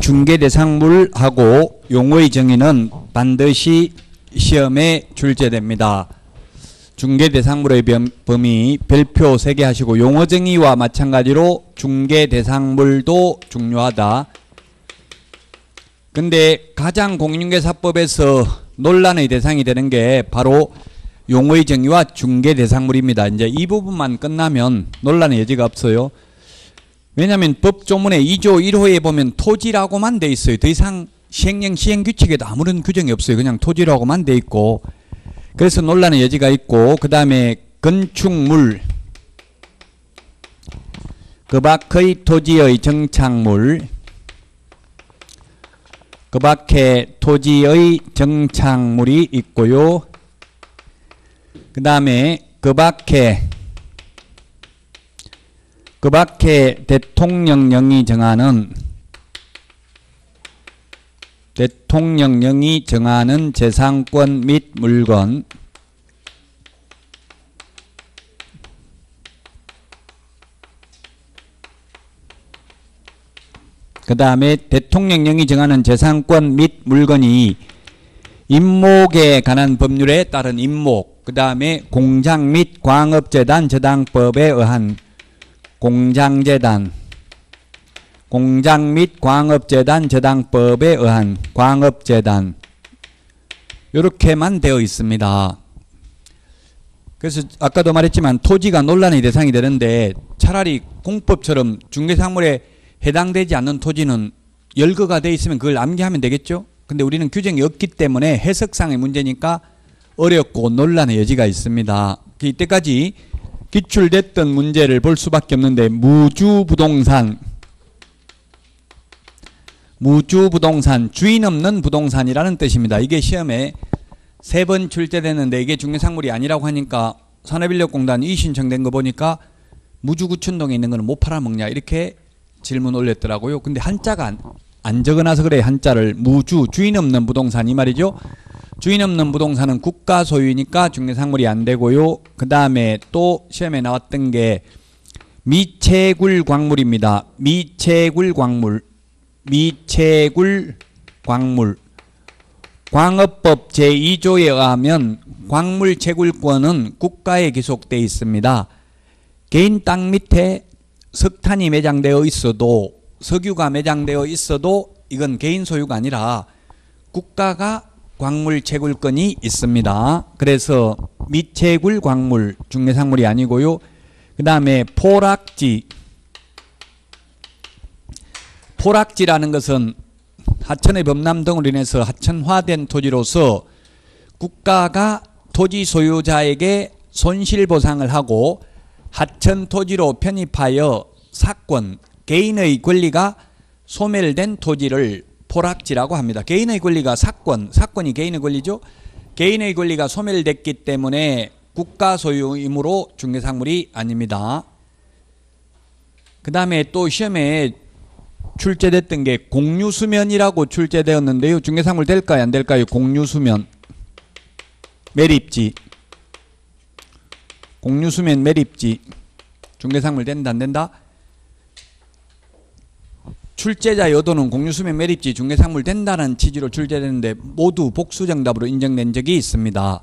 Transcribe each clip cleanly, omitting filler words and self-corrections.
중개대상물하고 용어의 정의는 반드시 시험에 출제됩니다. 중개대상물의 범위 별표 3개 하시고 용어 정의와 마찬가지로 중개대상물도 중요하다. 근데 가장 공인중개사법에서 논란의 대상이 되는 게 바로 용어의 정의와 중개대상물입니다. 이제 이 부분만 끝나면 논란의 여지가 없어요. 왜냐하면 법조문의 2조 1호에 보면 토지라고만 돼 있어요. 더 이상 시행령 시행규칙에도 아무런 규정이 없어요. 그냥 토지라고만 돼 있고, 그래서 논란의 여지가 있고, 그 다음에 건축물, 그 밖의 토지의 정착물, 그 밖에 토지의 정착물이 있고요. 그 다음에 그 밖에 대통령령이 정하는 재산권 및 물건, 그 다음에 대통령령이 정하는 재산권 및 물건이 임목에 관한 법률에 따른 임목, 그 다음에 공장 및 광업재단 저당법에 의한 공장 및 광업재단 저당법에 의한 광업재단, 이렇게만 되어 있습니다. 그래서 아까도 말했지만 토지가 논란의 대상이 되는데 차라리 공법처럼 중개상물에 해당되지 않는 토지는 열거가 되어 있으면 그걸 암기하면 되겠죠. 근데 우리는 규정이 없기 때문에 해석상의 문제니까 어렵고 논란의 여지가 있습니다. 이때까지 기출됐던 문제를 볼 수밖에 없는데, 무주부동산, 주인 없는 부동산이라는 뜻입니다. 이게 시험에 3번 출제됐는데 이게 중개상물이 아니라고 하니까 산업인력공단 이의신청된 거 보니까 무주구춘동에 있는 거는 못 팔아먹냐 이렇게 질문 올렸더라고요. 근데 한자가 안 적어놔서 그래. 한자를 주인 없는 부동산 이 말이죠. 주인 없는 부동산은 국가 소유니까 중개상물이 안 되고요. 그 다음에 또 시험에 나왔던 게 미채굴 광물입니다. 미채굴 광물. 광업법 제2조에 의하면 광물 채굴권은 국가에 기속되어 있습니다. 개인 땅 밑에 석탄이 매장되어 있어도, 석유가 매장되어 있어도 이건 개인 소유가 아니라 국가가 광물 채굴권이 있습니다. 그래서 미채굴 광물 중개상물이 아니고요. 그 다음에 포락지라는 것은 하천의 범람 등으로 인해서 하천화된 토지로서 국가가 토지 소유자에게 손실보상을 하고 하천 토지로 편입하여 사권, 개인의 권리가 소멸된 토지를 포락지라고 합니다. 개인의 권리가 사건이 개인의 권리죠. 개인의 권리가 소멸됐기 때문에 국가 소유이므로 중개상물이 아닙니다. 그 다음에 또 시험에 출제됐던 게 공유수면이라고 출제되었는데요. 중개상물 될까요? 안 될까요? 공유수면, 매립지. 공유수면, 매립지. 중개상물 된다, 안 된다? 출제자 여도는 공유수면, 매립지, 중개상물 된다는 취지로 출제되는데 모두 복수정답으로 인정된 적이 있습니다.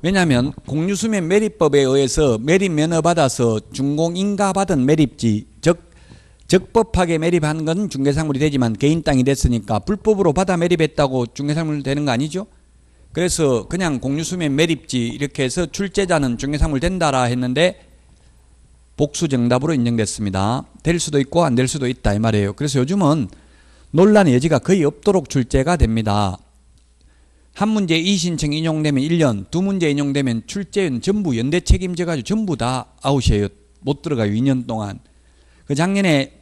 왜냐하면 공유수면 매립법에 의해서 매립 면허 받아서 준공인가 받은 매립지, 적법하게 매립한 건 중개상물이 되지만 개인 땅이 됐으니까 불법으로 받아 매립했다고 중개상물 되는 거 아니죠? 그래서 그냥 공유수면 매립지 이렇게 해서 출제자는 중개상물 된다라 했는데 복수정답으로 인정됐습니다. 될 수도 있고 안 될 수도 있다 이 말이에요. 그래서 요즘은 논란의 여지가 거의 없도록 출제가 됩니다. 한 문제 이의신청 인용되면 1년, 두 문제 인용되면 출제는 전부 연대 책임져 가지고 전부 다 아웃이에요. 못 들어가요. 2년 동안. 그 작년에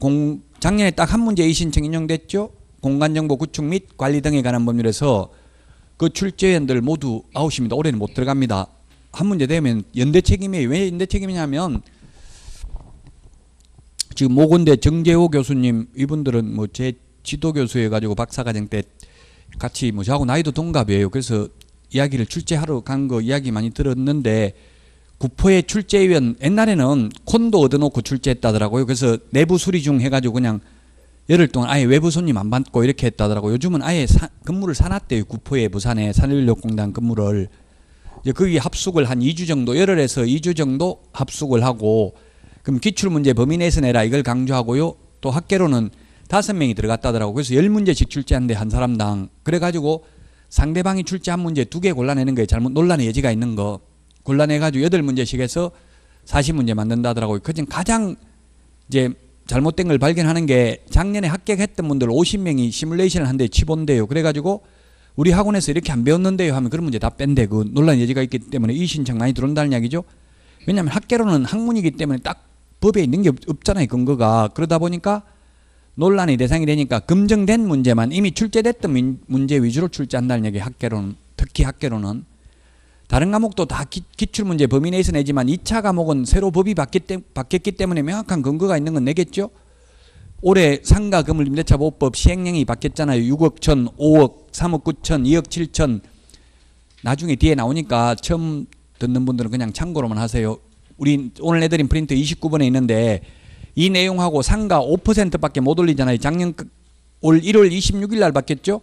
딱 한 문제 이의신청 인용됐죠. 공간정보 구축 및 관리 등에 관한 법률에서 그 출제위원들 모두 아웃입니다. 올해는 못 들어갑니다. 한 문제 되면 연대 책임이에요. 왜 연대 책임이냐면 지금 모건대 정재호 교수님 이분들은 뭐 제 지도교수여 가지고 박사과정 때 같이 뭐 저하고 나이도 동갑이에요. 그래서 이야기를 출제하러 간 거 이야기 많이 들었는데 구포의 출제위원 옛날에는 콘도 얻어놓고 출제했다더라고요. 그래서 내부 수리 중 해가지고 그냥 열흘 동안 아예 외부 손님 안 받고 이렇게 했다더라고. 요즘은 아예 건물을 사놨대요. 구포에, 부산에 산업인력공단 건물을. 이제 거기 합숙을 한 2주 정도, 열흘에서 2주 정도 합숙을 하고, 그럼 기출문제 범위 내에서 내라 이걸 강조하고요. 또 학계로는 5명이 들어갔다더라고. 그래서 10문제씩 출제한대, 한 사람당. 그래가지고 상대방이 출제한 문제 2개 골라내는 거예요. 잘못 논란의 여지가 있는 거. 골라내가지고 8문제씩 해서 40문제 만든다더라고요. 그중 가장 이제 잘못된 걸 발견하는 게 작년에 합격했던 분들 50명이 시뮬레이션을 한대 치본대요. 그래가지고 우리 학원에서 이렇게 안 배웠는데요 하면 그런 문제 다 뺀대. 그 논란 여지가 있기 때문에 이 신청 많이 들어온다는 이야기죠. 왜냐하면 학계로는 학문이기 때문에 딱 법에 있는 게 없잖아요. 근거가. 그러다 보니까 논란의 대상이 되니까 검증된 문제만 이미 출제됐던 문제 위주로 출제한다는 얘기예요. 학계로는. 특히 학계로는. 다른 과목도 다 기출문제 범위 내에서 내지만 2차 과목은 새로 법이 바뀌었기 때문에 명확한 근거가 있는 건 내겠죠. 올해 상가 건물 임대차 보호법 시행령이 바뀌었잖아요. 6억 천, 5억, 3억 9천, 2억 7천. 나중에 뒤에 나오니까 처음 듣는 분들은 그냥 참고로만 하세요. 우리 오늘 내드린 프린트 29번에 있는데 이 내용하고 상가 5%밖에 못 올리잖아요. 작년 올 1월 26일 날 바뀌었죠.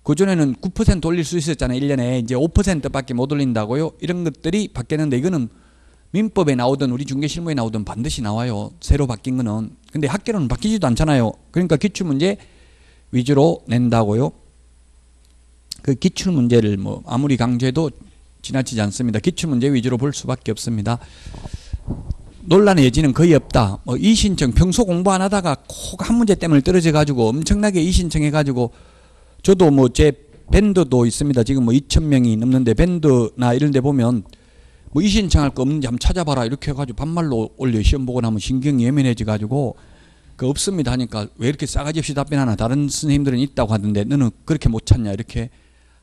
그전에는 9% 올릴 수 있었잖아요. 1년에. 이제 5%밖에 못 올린다고요. 이런 것들이 바뀌었는데 이거는 민법에 나오든 우리 중개실무에 나오든 반드시 나와요. 새로 바뀐 거는. 근데 학계로는 바뀌지도 않잖아요. 그러니까 기출문제 위주로 낸다고요. 그 기출문제를 뭐 아무리 강조해도 지나치지 않습니다. 기출문제 위주로 볼 수밖에 없습니다. 논란의 여지는 거의 없다. 뭐 이신청 평소 공부 안 하다가 꼭 한 문제 때문에 떨어져 가지고 엄청나게 이신청해 가지고 저도 뭐 제 밴드도 있습니다. 지금 뭐 2,000명이 넘는데 밴드나 이런 데 보면 뭐 이신청할 거 없는지 한번 찾아봐라 이렇게 해가지고 반말로 올려 시험 보고 나면 신경이 예민해져 가지고 그 없습니다 하니까 왜 이렇게 싸가지 없이 답변하나. 다른 선생님들은 있다고 하던데 너는 그렇게 못 찾냐 이렇게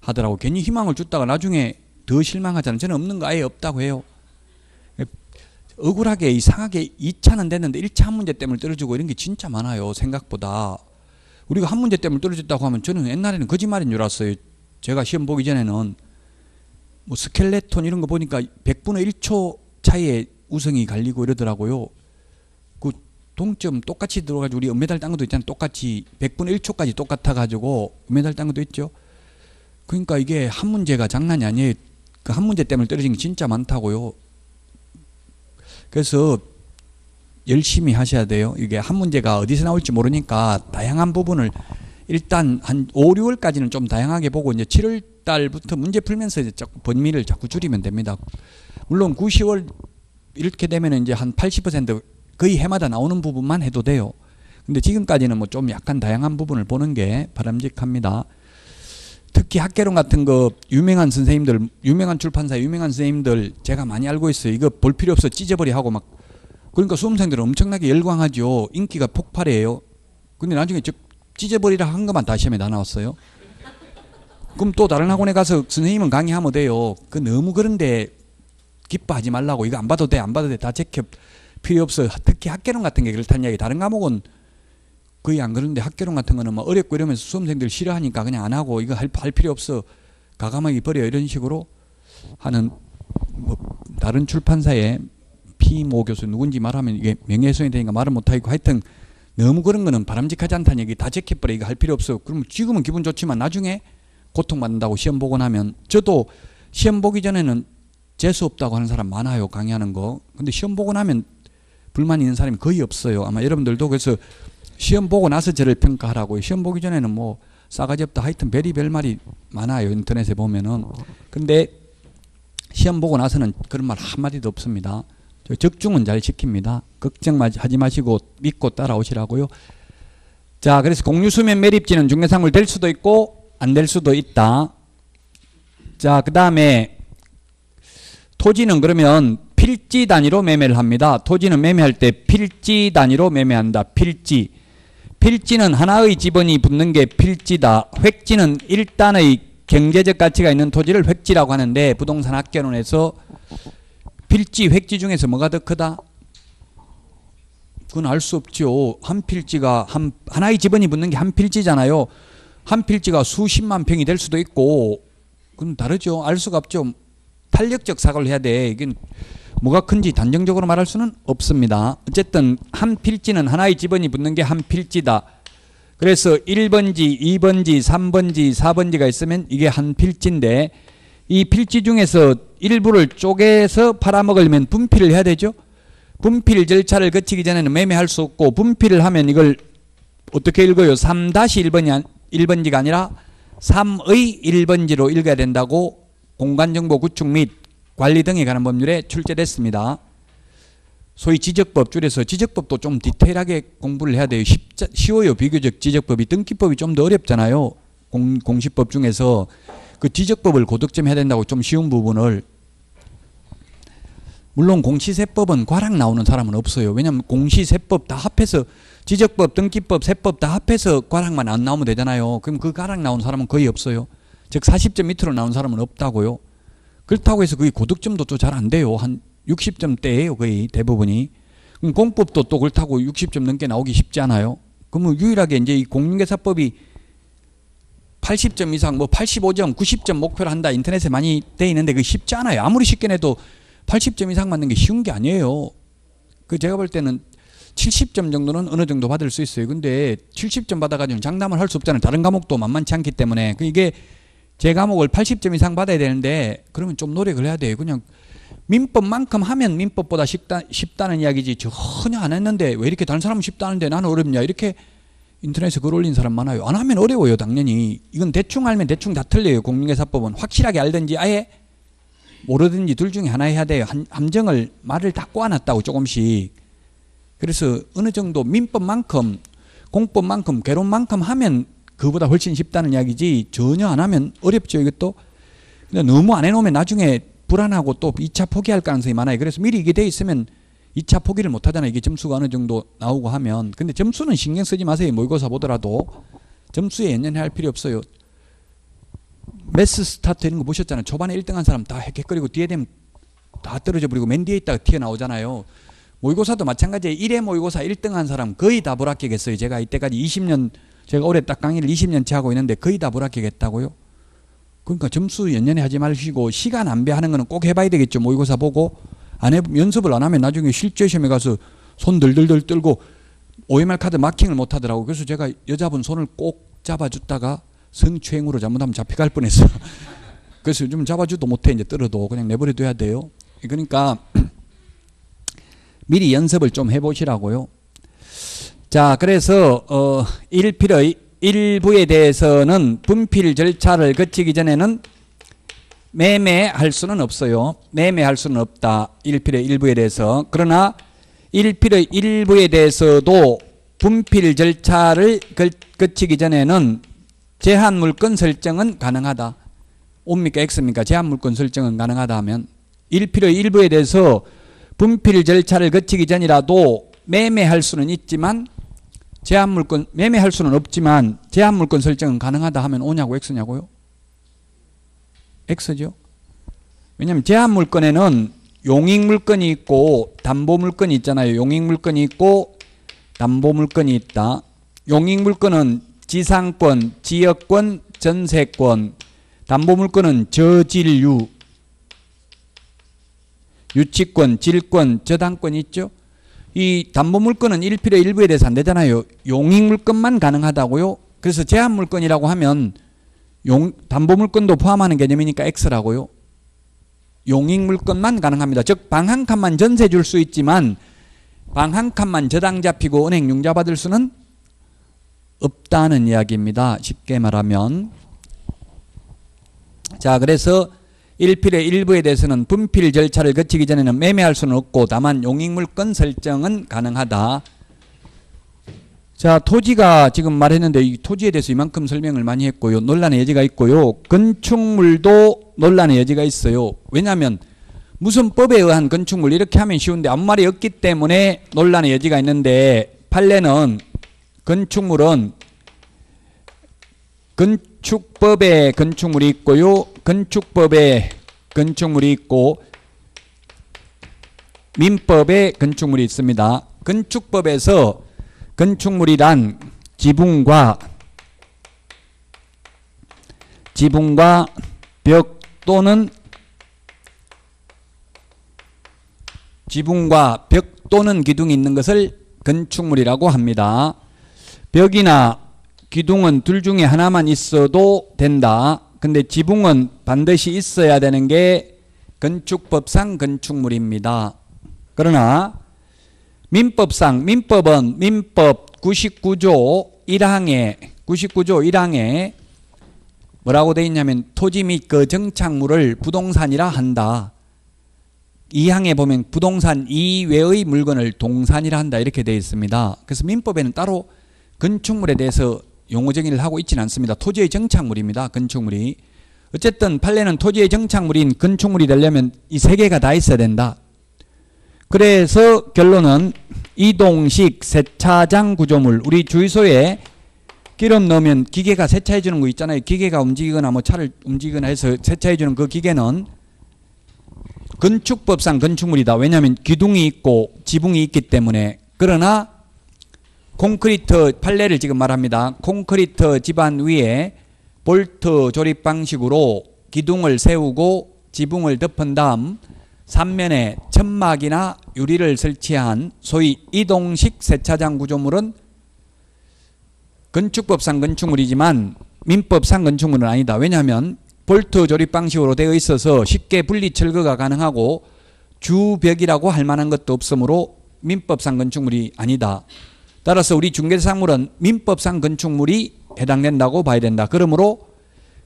하더라고. 괜히 희망을 줬다가 나중에 더 실망하잖아요. 저는 없는 거 아예 없다고 해요. 억울하게 이상하게 2차는 됐는데 1차 한 문제 때문에 떨어지고 이런 게 진짜 많아요. 생각보다. 우리가 한 문제 때문에 떨어졌다고 하면 저는 옛날에는 거짓말인 줄 알았어요. 제가 시험 보기 전에는 뭐 스켈레톤 이런 거 보니까 100분의 1초 차이에 우승이 갈리고 이러더라고요. 그 동점 똑같이 들어가지고 우리 은메달 딴 것도 있잖아요. 똑같이 100분의 1초까지 똑같아가지고 은메달 딴 것도 있죠. 그러니까 이게 한 문제가 장난이 아니에요. 그 한 문제 때문에 떨어진 게 진짜 많다고요. 그래서 열심히 하셔야 돼요. 이게 한 문제가 어디서 나올지 모르니까 다양한 부분을 일단 한 5, 6월까지는 좀 다양하게 보고 이제 7월 달부터 문제 풀면서 이제 자꾸 범위를 자꾸 줄이면 됩니다. 물론 9, 10월 이렇게 되면 이제 한 80% 거의 해마다 나오는 부분만 해도 돼요. 근데 지금까지는 뭐 좀 약간 다양한 부분을 보는 게 바람직합니다. 특히 학개론 같은 거 유명한 선생님들, 유명한 출판사, 유명한 선생님들 제가 많이 알고 있어요. 이거 볼 필요 없어 찢어버리 하고 막. 그러니까 수험생들은 엄청나게 열광하죠. 인기가 폭발해요. 근데 나중에 찢어버리라 한 것만 다 시험에 다 나왔어요. 그럼 또 다른 학원에 가서 선생님은 강의하면 돼요. 그 너무 그런데 기뻐하지 말라고. 이거 안 봐도 돼, 안 봐도 돼. 다 제껴 필요 없어. 특히 학개론 같은 게 그렇다는 이야기. 다른 과목은 거의 안 그러는데 학개론 같은 거는 뭐 어렵고 이러면서 수험생들 싫어하니까 그냥 안 하고 이거 할 필요 없어. 가감하게 버려. 이런 식으로 하는 뭐 다른 출판사의 피모 교수 누군지 말하면 이게 명예훼손이 되니까 말을 못하고 하여튼 너무 그런 거는 바람직하지 않다는 얘기. 다 제껴버려. 이거 할 필요 없어. 그러면 지금은 기분 좋지만 나중에 고통받는다고 시험 보고 나면. 저도 시험 보기 전에는 재수 없다고 하는 사람 많아요. 강의하는 거. 근데 시험 보고 나면 불만 있는 사람이 거의 없어요. 아마 여러분들도. 그래서 시험 보고 나서 저를 평가하라고요. 시험 보기 전에는 뭐 싸가지 없다 하여튼 별의별 말이 많아요. 인터넷에 보면은. 근데 시험 보고 나서는 그런 말 한마디도 없습니다. 적중은 잘 시킵니다. 걱정하지 마시고 믿고 따라오시라고요. 자, 그래서 공유수면 매립지는 중개상물 될 수도 있고 안 될 수도 있다. 자, 그 다음에 토지는 그러면 필지 단위로 매매를 합니다. 토지는 매매할 때 필지 단위로 매매한다. 필지. 필지는 하나의 지번이 붙는 게 필지다. 획지는 일단의 경제적 가치가 있는 토지를 획지라고 하는데 부동산 학개론에서 필지, 획지 중에서 뭐가 더 크다? 그건 알 수 없죠. 한 필지가 하나의 지번이 붙는 게 한 필지잖아요. 한 필지가 수십만 평이 될 수도 있고 그건 다르죠. 알 수가 없죠. 탄력적 사고를 해야 돼. 이게 뭐가 큰지 단정적으로 말할 수는 없습니다. 어쨌든 한 필지는 하나의 지번이 붙는 게 한 필지다. 그래서 1번지, 2번지, 3번지, 4번지가 있으면 이게 한 필지인데 이 필지 중에서 일부를 쪼개서 팔아먹으려면 분필을 해야 되죠. 분필 절차를 거치기 전에는 매매할 수 없고 분필을 하면 이걸 어떻게 읽어요? 3-1번지가 아니라 3의 1번지로 읽어야 된다고 공간정보 구축 및 관리 등에 관한 법률에 출제됐습니다. 소위 지적법, 줄여서 지적법도 좀 디테일하게 공부를 해야 돼요. 쉬워요. 비교적 지적법이. 등기법이 좀 더 어렵잖아요. 공시법 중에서 그 지적법을 고득 좀 해야 된다고, 좀 쉬운 부분을. 물론 공시세법은 과락 나오는 사람은 없어요. 왜냐하면 공시세법 다 합해서 지적법, 등기법, 세법 다 합해서 과락만 안 나오면 되잖아요. 그럼 그 과락 나오는 사람은 거의 없어요. 즉 40점 밑으로 나오는 사람은 없다고요. 그렇다고 해서 거의 고득점도 또 잘 안 돼요. 한 60점대예요. 거의 대부분이. 그럼 공법도 또 그렇다고 60점 넘게 나오기 쉽지 않아요. 그러면 유일하게 이제 이 공인중개사법이 80점 이상, 뭐 85점, 90점 목표를 한다. 인터넷에 많이 돼 있는데 그게 쉽지 않아요. 아무리 쉽게 내도 80점 이상 맞는 게 쉬운 게 아니에요. 그 제가 볼 때는 70점 정도는 어느 정도 받을 수 있어요. 근데 70점 받아가지고 장담을 할 수 없잖아요. 다른 과목도 만만치 않기 때문에. 이게 제 과목을 80점 이상 받아야 되는데 그러면 좀 노력을 해야 돼요. 그냥 민법만큼 하면 민법보다 쉽다는 이야기지 전혀 안 했는데 왜 이렇게 다른 사람은 쉽다는데 나는 어렵냐, 이렇게 인터넷에 글 올린 사람 많아요. 안 하면 어려워요. 당연히. 이건 대충 알면 대충 다 틀려요. 공인중개사법은 확실하게 알든지 아예 모르든지 둘 중에 하나 해야 돼요. 함정을 말을 다 꼬아놨다고 조금씩. 그래서 어느 정도 민법만큼 공법만큼 개론만큼 하면 그보다 훨씬 쉽다는 이야기지 전혀 안 하면 어렵죠. 이것도. 근데 너무 안 해놓으면 나중에 불안하고 또 2차 포기할 가능성이 많아요. 그래서 미리 이게 돼 있으면 2차 포기를 못 하잖아요. 이게 점수가 어느 정도 나오고 하면. 근데 점수는 신경 쓰지 마세요. 모의고사 보더라도. 점수에 연연할 필요 없어요. 매스 스타트 이런 거 보셨잖아요. 초반에 1등한 사람 다 헥헥거리고 뒤에 되면 다 떨어져 버리고 맨 뒤에 있다가 튀어나오잖아요. 모의고사도 마찬가지예요. 1회 모의고사 1등한 사람 거의 다 불합격했어요. 제가 이때까지 20년, 제가 올해 딱 강의를 20년째 하고 있는데 거의 다 불합격했다고요. 그러니까 점수 연연해 하지 마시고 시간 안배하는 거는 꼭 해봐야 되겠죠. 모의고사 보고. 안 해, 연습을 안 하면 나중에 실제 시험에 가서 손 들들들 떨고 OMR 카드 마킹을 못 하더라고요. 그래서 제가 여자분 손을 꼭 잡아줬다가 성추행으로 잘못하면 잡혀갈 뻔했어요. 그래서 요즘 잡아줘도 못해. 이제 떨어도 그냥 내버려둬야 돼요. 그러니까 미리 연습을 좀 해보시라고요. 자, 그래서 1필의 1부에 대해서는 분필 절차를 거치기 전에는 매매할 수는 없어요. 매매할 수는 없다. 1필의 1부에 대해서. 그러나 1필의 1부에 대해서도 분필 절차를 거치기 전에는 제한물권 설정은 가능하다. O입니까 X입니까? 제한물권 설정은 가능하다 하면 1필의 1부에 대해서 분필 절차를 거치기 전이라도 매매할 수는 있지만 제한물권, 매매할 수는 없지만 제한물권 설정은 가능하다 하면 O냐고 X냐고요? X죠. 왜냐하면 제한물권에는 용익물권이 있고 담보물권이 있잖아요. 용익물권이 있고 담보물권이 있다. 용익물권은 지상권, 지역권, 전세권, 담보물권은 저질유, 유치권, 질권, 저당권이 있죠. 이 담보물권은 1필의 1부에 대해서 안 되잖아요. 용익물권만 가능하다고요. 그래서 제한물권이라고 하면 담보물권도 포함하는 개념이니까 X라고요. 용익물권만 가능합니다. 즉 방 한 칸만 전세 줄 수 있지만 방 한 칸만 저당 잡히고 은행 융자 받을 수는 없다는 이야기입니다. 쉽게 말하면. 자, 그래서 1필의 1부에 대해서는 분필 절차를 거치기 전에는 매매할 수는 없고 다만 용익물권 설정은 가능하다. 자, 토지가 지금 말했는데 이 토지에 대해서 이만큼 설명을 많이 했고요. 논란의 여지가 있고요. 건축물도 논란의 여지가 있어요. 왜냐하면 무슨 법에 의한 건축물 이렇게 하면 쉬운데 아무 말이 없기 때문에 논란의 여지가 있는데 판례는 건축물은 건축법에 건축물이 있고요. 건축법에 건축물이 있고 민법에 건축물이 있습니다. 건축법에서 건축물이란 지붕과 벽 또는 기둥이 있는 것을 건축물이라고 합니다. 벽이나 기둥은 둘 중에 하나만 있어도 된다. 근데 지붕은 반드시 있어야 되는 게 건축법상 건축물입니다. 그러나 민법상, 민법은 민법 99조 1항에 뭐라고 되어 있냐면 토지 및 그 정착물을 부동산이라 한다. 2항에 보면 부동산 이외의 물건을 동산이라 한다 이렇게 되어 있습니다. 그래서 민법에는 따로 건축물에 대해서 용어 정의를 하고 있지는 않습니다. 토지의 정착물입니다. 건축물이. 어쨌든 판례는 토지의 정착물인 건축물이 되려면 이 세 개가 다 있어야 된다. 그래서 결론은 이동식 세차장 구조물, 우리 주유소에 기름 넣으면 기계가 세차해 주는 거 있잖아요. 기계가 움직이거나 뭐 차를 움직이거나 해서 세차해 주는 그 기계는 건축법상 건축물이다. 왜냐하면 기둥이 있고 지붕이 있기 때문에. 그러나 콘크리트 판례를 지금 말합니다. 콘크리트 지반 위에 볼트 조립 방식으로 기둥을 세우고 지붕을 덮은 다음 3면에 천막이나 유리를 설치한 소위 이동식 세차장 구조물은 건축법상 건축물이지만 민법상 건축물은 아니다. 왜냐하면 볼트 조립 방식으로 되어 있어서 쉽게 분리 철거가 가능하고 주벽이라고 할 만한 것도 없으므로 민법상 건축물이 아니다. 따라서 우리 중개사물은 민법상 건축물이 해당된다고 봐야 된다. 그러므로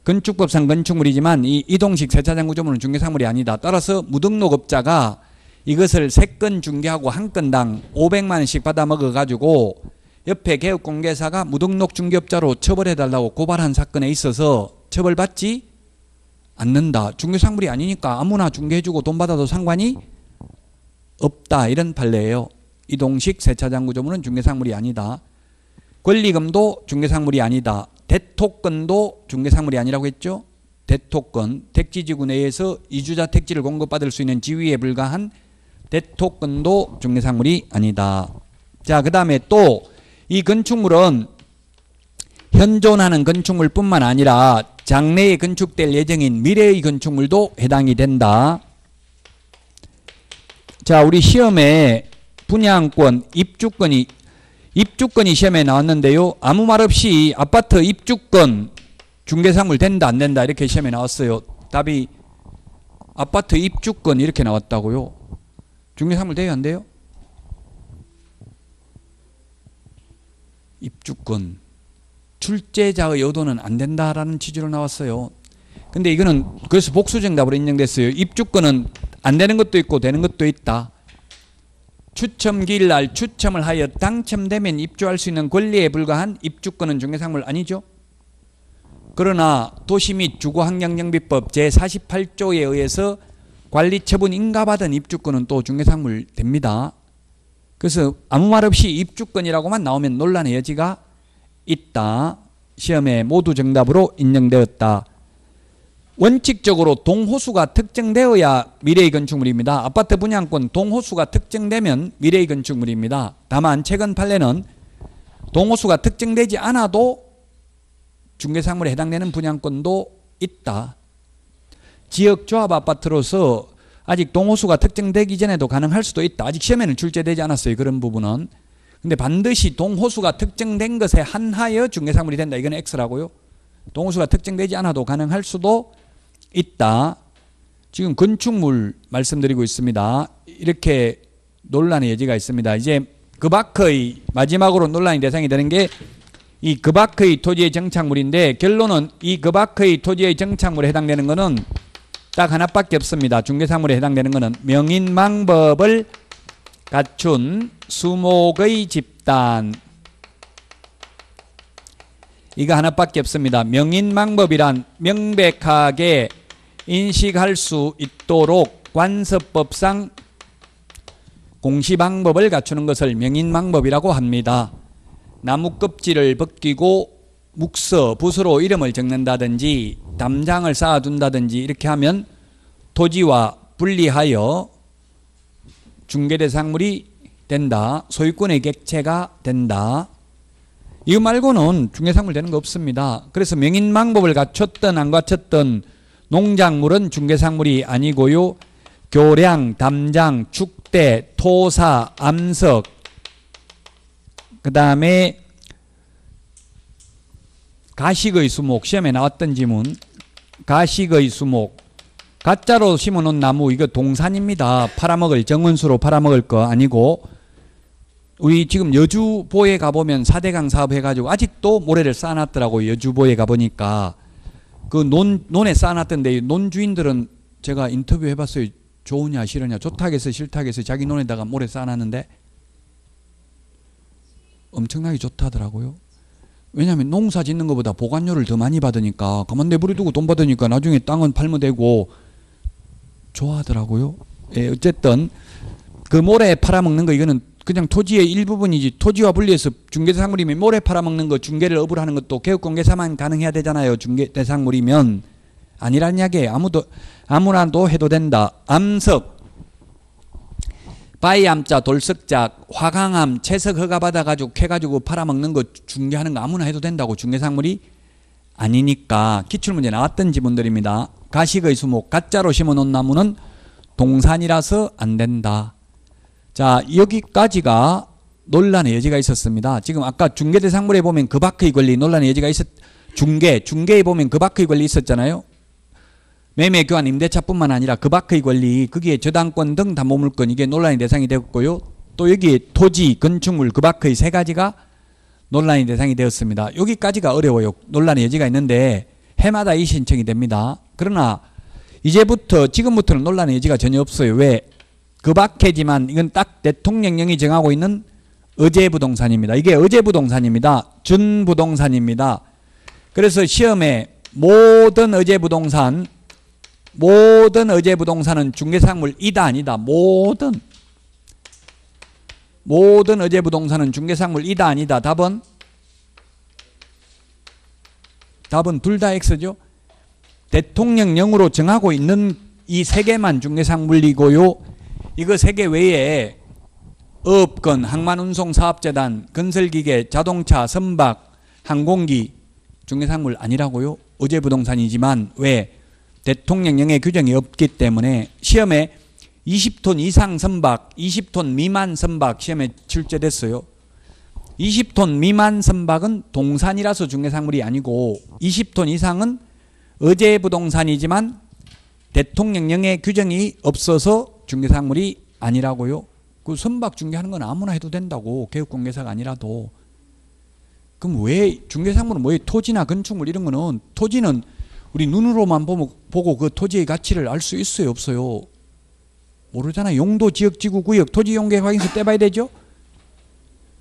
건축법상 건축물이지만 이 이동식 세차장 구조물은 중개사물이 아니다. 따라서 무등록업자가 이것을 3건 중개하고 한 건당 500만 원씩 받아 먹어 가지고 옆에 개업공개사가 무등록 중개업자로 처벌해달라고 고발한 사건에 있어서 처벌받지 않는다. 중개사물이 아니니까 아무나 중개해주고 돈 받아도 상관이 없다. 이런 판례예요. 이동식 세차장 구조물은 중개사물이 아니다. 권리금도 중개사물이 아니다. 대토권도 중개사물이 아니라고 했죠. 대토권, 택지지구 내에서 이주자 택지를 공급받을 수 있는 지위에 불과한 대토권도 중개사물이 아니다. 자, 그 다음에 또 이 건축물은 현존하는 건축물뿐만 아니라 장래에 건축될 예정인 미래의 건축물도 해당이 된다. 자, 우리 시험에 분양권, 입주권이 시험에 나왔는데요. 아무 말 없이 아파트 입주권 중개사물 된다 안 된다 이렇게 시험에 나왔어요. 답이 아파트 입주권 이렇게 나왔다고요. 중개사물 돼요 안 돼요? 입주권 출제자의 의도는 안 된다라는 취지로 나왔어요. 근데 이거는 그래서 복수정답으로 인정됐어요. 입주권은 안 되는 것도 있고 되는 것도 있다. 추첨기일 날 추첨을 하여 당첨되면 입주할 수 있는 권리에 불과한 입주권은 중개사물 아니죠. 그러나 도시 및 주거환경정비법 제48조에 의해서 관리처분 인가받은 입주권은 또 중개사물 됩니다. 그래서 아무 말 없이 입주권이라고만 나오면 논란의 여지가 있다. 시험에 모두 정답으로 인정되었다. 원칙적으로 동호수가 특정되어야 미래의 건축물입니다. 아파트 분양권 동호수가 특정되면 미래의 건축물입니다. 다만 최근 판례는 동호수가 특정되지 않아도 중개사물에 해당되는 분양권도 있다. 지역조합 아파트로서 아직 동호수가 특정되기 전에도 가능할 수도 있다. 아직 시험에는 출제되지 않았어요. 그런 부분은. 근데 반드시 동호수가 특정된 것에 한하여 중개사물이 된다. 이건 X라고요. 동호수가 특정되지 않아도 가능할 수도 있다. 지금 건축물 말씀드리고 있습니다. 이렇게 논란의 여지가 있습니다. 이제 그 밖의 마지막으로 논란의 대상이 되는 게 이 그 밖의 토지의 정착물인데 결론은 이 그 밖의 토지의 정착물에 해당되는 것은 딱 하나밖에 없습니다. 중개사물에 해당되는 것은 명인망법을 갖춘 수목의 집단. 이거 하나밖에 없습니다. 명인망법이란 명백하게 인식할 수 있도록 관습법상 공시방법을 갖추는 것을 명인망법이라고 합니다. 나무 껍질을 벗기고 묵서, 붓으로 이름을 적는다든지 담장을 쌓아둔다든지 이렇게 하면 토지와 분리하여 중개대상물이 된다. 소유권의 객체가 된다. 이거 말고는 중개사물 되는 거 없습니다. 그래서 명인망법을 갖췄든 안 갖췄든 농작물은 중개사물이 아니고요. 교량, 담장, 축대, 토사, 암석, 그 다음에 가식의 수목, 시험에 나왔던 지문. 가식의 수목. 가짜로 심어놓은 나무, 이거 동산입니다. 팔아먹을, 정은수로 팔아먹을 거 아니고, 우리 지금 여주보에 가보면 4대강 사업 해가지고 아직도 모래를 쌓아놨더라고요. 여주보에 가보니까. 그 논에 쌓아놨던데, 논 주인들은 제가 인터뷰 해봤어요. 좋으냐 싫으냐. 좋다 해서 싫다 해서 자기 논에다가 모래 쌓아놨는데 엄청나게 좋다더라고요. 왜냐하면 농사 짓는 것보다 보관료를 더 많이 받으니까, 가만 내버려두고 돈 받으니까 나중에 땅은 팔면 되고 좋아하더라고요. 예, 어쨌든 그 모래 팔아먹는 거, 이거는 그냥 토지의 일부분이지, 토지와 분리해서 중개대상물이면 모래 팔아먹는 거 중개를 업으로 하는 것도 개업공개사만 가능해야 되잖아요. 중개대상물이면. 아니란 이야기예요. 아무나도 해도 된다. 암석, 바이암자, 돌석작, 화강암, 채석 허가 받아가지고 캐가지고 팔아먹는 거 중개하는 거 아무나 해도 된다고. 중개상물이 아니니까. 기출문제 나왔던 지문들입니다. 가식의 수목, 가짜로 심어놓은 나무는 동산이라서 안 된다. 자, 여기까지가 논란의 여지가 있었습니다. 지금 아까 중개대상물에 보면 그 밖의 권리 논란의 여지가 중개에 보면 그 밖의 권리 있었잖아요. 매매, 교환, 임대차뿐만 아니라 그 밖의 권리, 거기에 저당권 등 담보물권, 이게 논란의 대상이 되었고요. 또 여기에 토지, 건축물, 그 밖의 세 가지가 논란의 대상이 되었습니다. 여기까지가 어려워요. 논란의 여지가 있는데 해마다 이 신청이 됩니다. 그러나 이제부터, 지금부터는 논란의 여지가 전혀 없어요. 왜? 그 밖이지만 이건 딱 대통령령이 정하고 있는 의제부동산입니다. 이게 의제부동산입니다. 준부동산입니다. 그래서 시험에 모든 의제부동산은 중개상물 이다 아니다. 모든 의제부동산은 중개상물 이다 아니다. 답은 둘 다 X죠. 대통령령으로 정하고 있는 이 세 개만 중개상물이고요. 이거 세 개 외에 어업권, 항만운송사업재단, 건설기계, 자동차, 선박, 항공기 중개상물 아니라고요. 의제부동산이지만 왜? 대통령령의 규정이 없기 때문에. 시험에 20톤 이상 선박, 20톤 미만 선박 시험에 출제됐어요. 20톤 미만 선박은 동산이라서 중개상물이 아니고 20톤 이상은 의제부동산이지만 대통령령의 규정이 없어서 중개상물이 아니라고요. 그 선박 중개하는 건 아무나 해도 된다고. 개업공개사가 아니라도. 그럼 왜 중개상물은 뭐예요? 토지나 건축물 이런 거는, 토지는 우리 눈으로만 보고 그 토지의 가치를 알 수 있어요, 없어요? 모르잖아요. 용도, 지역, 지구, 구역, 토지 용계 확인서 떼봐야 되죠?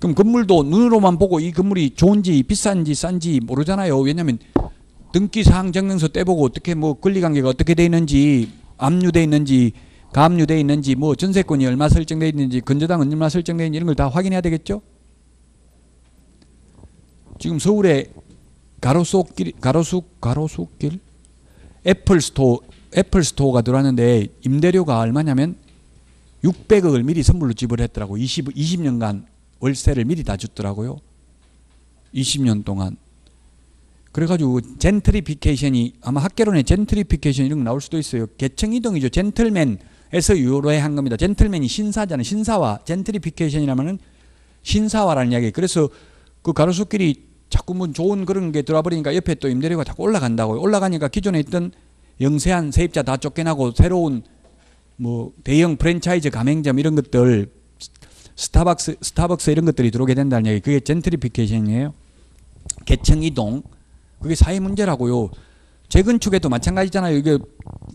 그럼 건물도 눈으로만 보고 이 건물이 좋은지 비싼지 싼지 모르잖아요. 왜냐하면 등기사항 증명서 떼보고 어떻게 뭐 권리관계가 어떻게 돼 있는지, 압류돼 있는지, 가압류돼 있는지, 뭐 전세권이 얼마 설정돼 있는지, 건저당은 얼마 설정돼 있는지 이런 걸 다 확인해야 되겠죠? 지금 서울에 가로수길 애플스토어가 들어왔는데 임대료가 얼마냐면 600억을 미리 선물로 지불했더라고. 20년간 월세를 미리 다 줬더라고요. 20년 동안. 그래가지고 젠트리피케이션이, 아마 학개론에 젠트리피케이션 이런 거 나올 수도 있어요. 계층 이동이죠. 젠틀맨에서 유래한 겁니다. 젠틀맨이 신사잖아요. 신사화. 젠트리피케이션이라면은 신사화라는 이야기예요. 그래서 그 가로수길이 자꾸 뭐 좋은 그런 게 들어와 버리니까 옆에 또 임대료가 자꾸 올라간다고요. 올라가니까 기존에 있던 영세한 세입자 다 쫓겨나고 새로운 뭐 대형 프랜차이즈 가맹점 이런 것들, 스타벅스 이런 것들이 들어오게 된다는 얘기. 그게 젠트리피케이션이에요. 계층 이동. 그게 사회 문제라고요. 재건축에도 마찬가지잖아요. 이게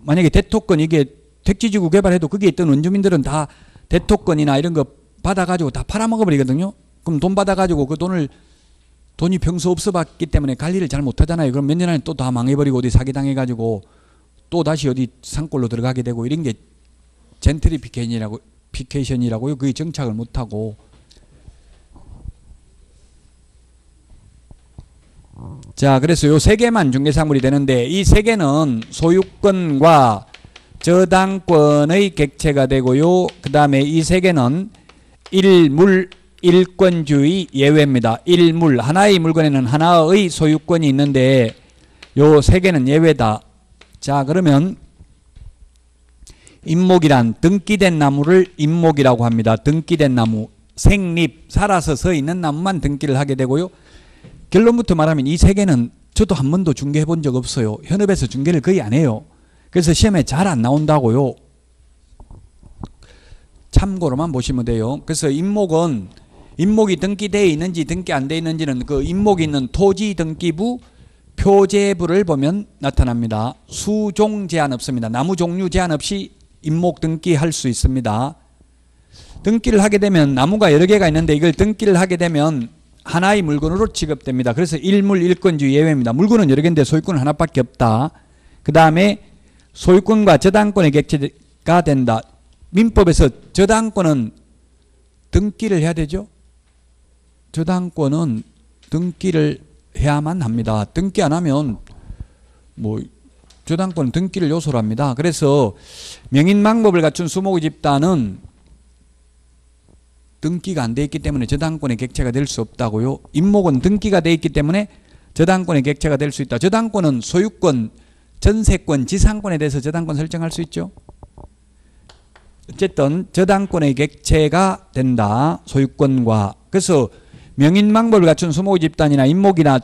만약에 대토권, 이게 택지지구 개발해도 거기에 있던 원주민들은 다 대토권이나 이런 거 받아가지고 다 팔아먹어버리거든요. 그럼 돈 받아가지고 그 돈이 평소 없어봤기 때문에 관리를 잘 못하잖아요. 그럼 몇 년 안에 또 다 망해버리고 어디 사기당해가지고 또 다시 어디 산골로 들어가게 되고, 이런 게 젠트리피케이션이라고요. 그게 정착을 못하고. 자, 그래서 요 세 개만 중개상물이 되는데, 이 세 개는 소유권과 저당권의 객체가 되고요. 그 다음에 이 세 개는 일권주의 예외입니다. 일물, 하나의 물건에는 하나의 소유권이 있는데 요 세 개는 예외다. 자, 그러면 임목이란 등기된 나무를 임목이라고 합니다. 등기된 나무, 생립, 살아서 서 있는 나무만 등기를 하게 되고요. 결론부터 말하면 이 세 개는 저도 한 번도 중개해 본 적 없어요. 현업에서 중개를 거의 안 해요. 그래서 시험에 잘 안 나온다고요. 참고로만 보시면 돼요. 그래서 임목이 등기되어 있는지 등기 안 되어 있는지는 그 임목이 있는 토지 등기부 표제부를 보면 나타납니다. 수종 제한 없습니다. 나무 종류 제한 없이 임목 등기할 수 있습니다. 등기를 하게 되면 나무가 여러 개가 있는데 이걸 등기를 하게 되면 하나의 물건으로 취급됩니다. 그래서 일물 일권주의 예외입니다. 물건은 여러 개인데 소유권은 하나밖에 없다. 그 다음에 소유권과 저당권의 객체가 된다. 민법에서 저당권은 등기를 해야 되죠. 저당권은 등기를 해야만 합니다. 등기 안 하면 저당권은 등기를 요소로 합니다. 그래서 명인망법을 갖춘 수목의 집단은 등기가 안 돼 있기 때문에 저당권의 객체가 될 수 없다고요. 임목은 등기가 돼 있기 때문에 저당권의 객체가 될 수 있다. 저당권은 소유권, 전세권, 지상권에 대해서 저당권 설정할 수 있죠. 어쨌든 저당권의 객체가 된다. 소유권과. 그래서 명인망법을 갖춘 수목의 집단이나 임목이나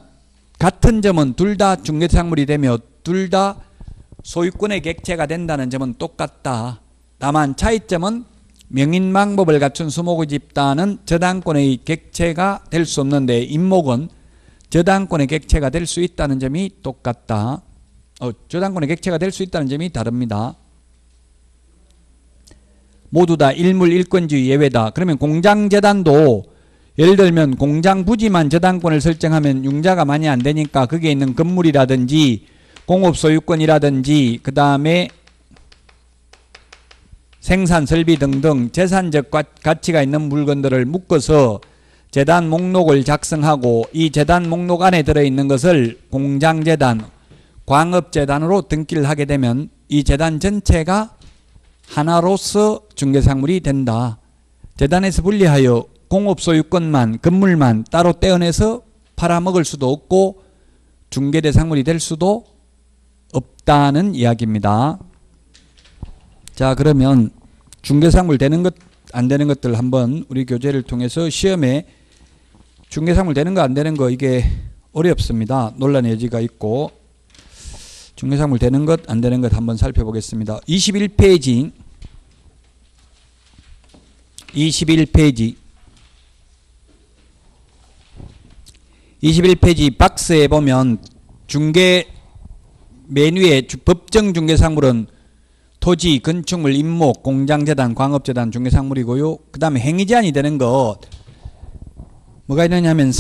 같은 점은 둘 다 중개상물이 되며 둘 다 소유권의 객체가 된다는 점은 똑같다. 다만 차이점은 명인망법을 갖춘 수목의 집단은 저당권의 객체가 될 수 없는데 임목은 저당권의 객체가 될 수 있다는 점이 똑같다. 저당권의 객체가 될 수 있다는 점이 다릅니다. 모두 다 일물 일권주의 예외다. 그러면 공장재단도 예를 들면 공장 부지만 저당권을 설정하면 융자가 많이 안 되니까 거기에 있는 건물이라든지 공업소유권이라든지 그 다음에 생산 설비 등등 재산적 가치가 있는 물건들을 묶어서 재단 목록을 작성하고 이 재단 목록 안에 들어있는 것을 공장재단, 광업재단으로 등기를 하게 되면 이 재단 전체가 하나로서 중개상물이 된다. 재단에서 분리하여 공업소유권만, 건물만 따로 떼어내서 팔아먹을 수도 없고 중개대상물이 될 수도 없다는 이야기입니다. 자, 그러면 중개상물 되는 것, 안 되는 것들 한번 우리 교재를 통해서 시험에 중개상물 되는 거, 안 되는 거 이게 어렵습니다. 논란의 여지가 있고 중개상물 되는 것, 안 되는 것 한번 살펴보겠습니다. 21페이지 21페이지 박스에 보면 중개 메뉴에 법정 중개상물은 토지, 건축물, 임목, 공장재단, 광업재단, 중개상물이고요. 그 다음에 행위제한이 되는 것 뭐가 있느냐면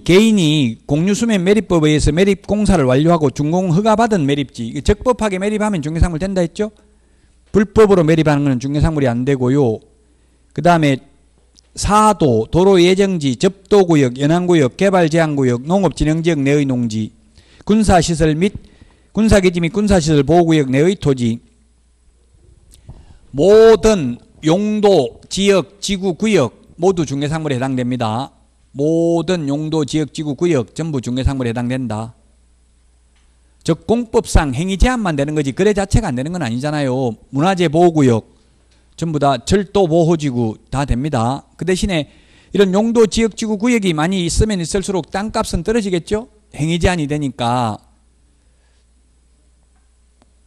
개인이 공유수면 매립법에 의해서 매립공사를 완료하고 준공 허가받은 매립지, 적법하게 매립하면 중개상물 된다 했죠. 불법으로 매립하는 것은 중개상물이 안 되고요. 그 다음에 사도, 도로예정지, 접도구역, 연안구역, 개발제한구역, 농업진흥지역 내의 농지, 군사시설 및 군사기지 및 군사시설 보호구역 내의 토지, 모든 용도, 지역, 지구, 구역 모두 중개상물에 해당됩니다. 모든 용도, 지역, 지구, 구역 전부 중개상물에 해당된다. 즉 공법상 행위 제한만 되는 거지 거래 자체가 안 되는 건 아니잖아요. 문화재 보호구역 전부 다 철도 보호지구 다 됩니다. 그 대신에 이런 용도, 지역, 지구, 구역이 많이 있으면 있을수록 땅값은 떨어지겠죠. 행위 제한이 되니까.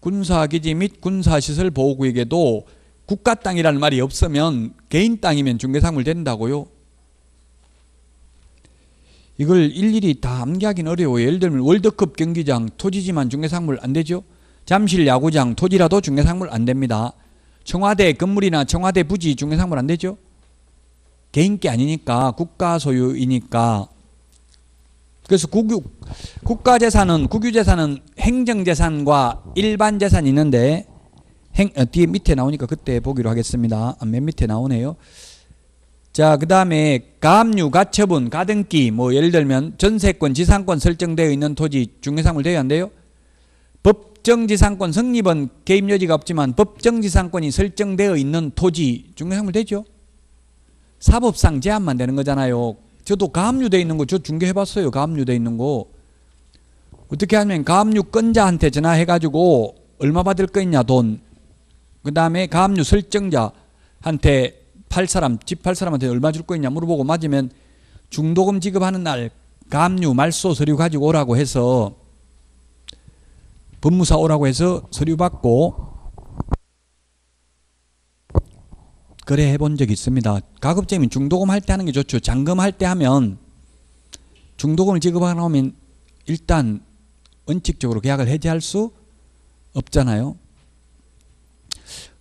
군사기지 및 군사시설 보호구역에도 국가 땅이라는 말이 없으면 개인 땅이면 중개상물 된다고요. 이걸 일일이 다 암기하기는 어려워요. 예를 들면 월드컵 경기장 토지지만 중개상물 안 되죠. 잠실 야구장 토지라도 중개상물 안 됩니다. 청와대 건물이나 청와대 부지 중개상물 안 되죠. 개인게 아니니까 국가 소유이니까. 그래서 국가재산은 국유재산은 행정재산과 일반재산이 있는데 뒤에 밑에 나오니까 그때 보기로 하겠습니다. 맨 밑에 나오네요. 자, 그 다음에 가압류, 가처분, 가등기 예를 들면 전세권, 지상권 설정되어 있는 토지 중개상물 돼야 안 돼요? 법정지상권 성립은 개입 여지가 없지만 법정지상권이 설정되어 있는 토지 중개상물 되죠? 사법상 제한만 되는 거잖아요. 저도 가압류되어 있는 거 저 중개해봤어요. 가압류되어 있는 거. 어떻게 하면 가압류 건자한테 전화해가지고 얼마 받을 거 있냐 돈. 그 다음에 가압류 설정자한테 집 팔 사람한테 얼마 줄 거 있냐 물어보고 맞으면 중도금 지급하는 날 가압류 말소 서류 가지고 오라고 해서 법무사 오라고 해서 서류 받고 거래해 본 적이 있습니다. 가급적이면 중도금 할 때 하는 게 좋죠. 잔금 할 때 하면 중도금을 지급하고 나면 일단 원칙적으로 계약을 해지할 수 없잖아요.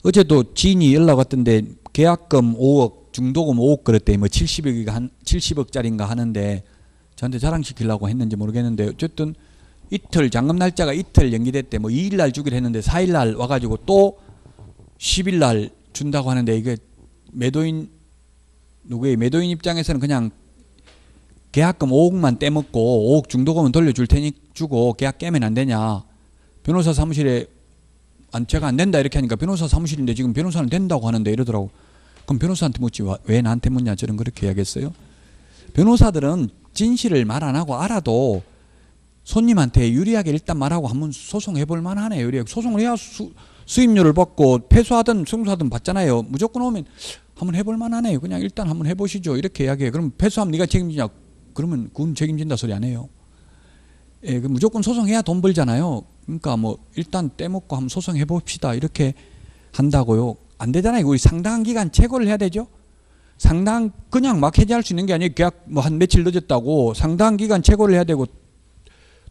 어제도 지인이 연락 왔던데 계약금 5억, 중도금 5억 그랬대. 뭐 70억짜리인가 하는데 저한테 자랑시키려고 했는지 모르겠는데 어쨌든 이틀 잔금 날짜가 이틀 연기됐대. 뭐 2일 날 주기로 했는데 4일 날 와가지고 또 10일 날 준다고 하는데 이게 매도인 입장에서는 그냥 계약금 5억만 떼먹고 5억 중도금은 돌려줄 테니 주고 계약 깨면 안 되냐. 변호사 사무실에 제가 안 된다 이렇게 하니까 변호사 사무실인데 지금 변호사는 된다고 하는데 이러더라고. 그럼 변호사한테 묻지 왜 나한테 묻냐. 저는 그렇게 이야기했어요. 변호사들은 진실을 말 안 하고 알아도 손님한테 유리하게 일단 말하고 한번 소송해 볼 만하네요. 유리하게. 소송을 해야 수임료를 받고 패소하든 승소하든 받잖아요. 무조건 오면 한번 해볼 만하네요. 그냥 일단 한번 해보시죠. 이렇게 이야기해요. 그럼 패소하면 네가 책임지냐. 그러면 그건 책임진다 소리 안 해요. 예, 무조건 소송해야 돈 벌잖아요. 그러니까 뭐 일단 떼먹고 한번 소송해 봅시다. 이렇게 한다고요. 안 되잖아요. 우리 상당한 기간 체고를 해야 되죠. 그냥 막 해지할 수 있는 게 아니에요. 계약 뭐 한 며칠 늦었다고 상당한 기간 체고를 해야 되고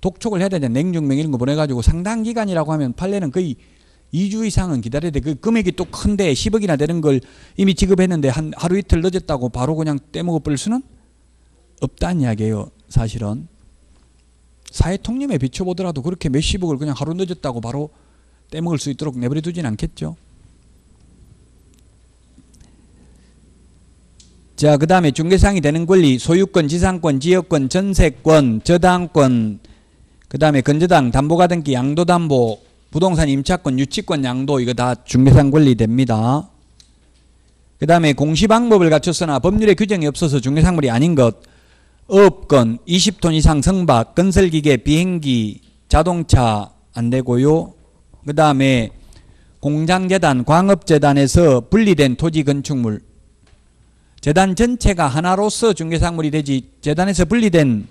독촉을 해야 되잖아요. 냉증명 이런 거 보내가지고 상당한 기간이라고 하면 판례는 거의 2주 이상은 기다려야 돼. 그 금액이 또 큰데 10억이나 되는 걸 이미 지급했는데 하루 이틀 늦었다고 바로 그냥 떼먹어 버릴 수는 없다는 이야기예요. 사실은. 사회통념에 비춰보더라도 그렇게 몇십억을 그냥 하루 늦었다고 바로 떼먹을 수 있도록 내버려 두진 않겠죠. 자, 그 다음에 중개사항이 되는 권리, 소유권, 지상권, 지역권, 전세권, 저당권, 그 다음에 건저당, 담보가등기, 양도담보, 부동산 임차권, 유치권, 양도 이거 다 중개사항 권리 됩니다. 그 다음에 공시방법을 갖췄으나 법률에 규정이 없어서 중개사항물이 아닌 것, 어업권, 20톤 이상 성박, 건설기계, 비행기, 자동차 안 되고요. 그 다음에 공장재단, 광업재단에서 분리된 토지 건축물, 재단 전체가 하나로서 중개사항물이 되지 재단에서 분리된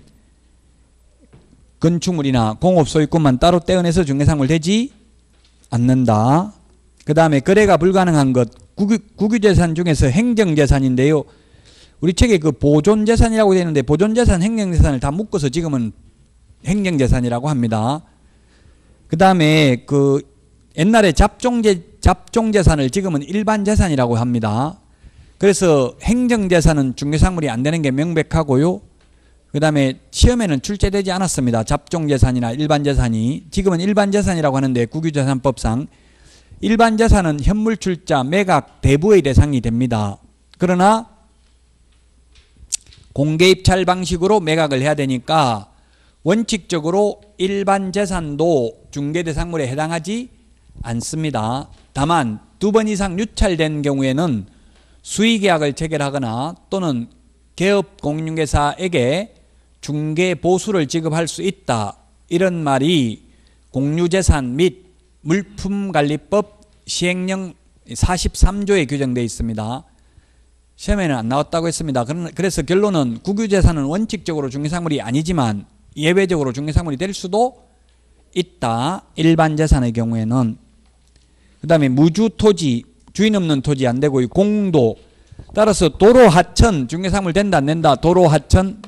건축물이나 공업소유권만 따로 떼어내서 중개사항물 되지 않는다. 그 다음에 거래가 불가능한 것, 국유재산 중에서 행정재산인데요. 우리 책에 그 보존재산이라고 되어 있는데 보존재산, 행정재산을 다 묶어서 지금은 행정재산이라고 합니다. 그 다음에 그 옛날에 잡종재산을 지금은 일반재산이라고 합니다. 그래서 행정재산은 중개사항물이 안 되는 게 명백하고요. 그 다음에 시험에는 출제되지 않았습니다. 잡종재산이나 일반재산이. 지금은 일반재산이라고 하는데 국유재산법상 일반재산은 현물출자, 매각, 대부의 대상이 됩니다. 그러나 공개입찰 방식으로 매각을 해야 되니까 원칙적으로 일반재산도 중개대상물에 해당하지 않습니다. 다만 2번 이상 유찰된 경우에는 수의계약을 체결하거나 또는 개업공인중개사에게 중개보수를 지급할 수 있다. 이런 말이 공유재산 및 물품관리법 시행령 43조에 규정되어 있습니다. 시험에는 안 나왔다고 했습니다. 그래서 결론은 국유재산은 원칙적으로 중개사항물이 아니지만 예외적으로 중개사항물이 될 수도 있다. 일반재산의 경우에는. 그 다음에 무주토지, 주인 없는 토지 안 되고 공도, 따라서 도로 하천 중개사항물 된다 안 된다. 도로 하천은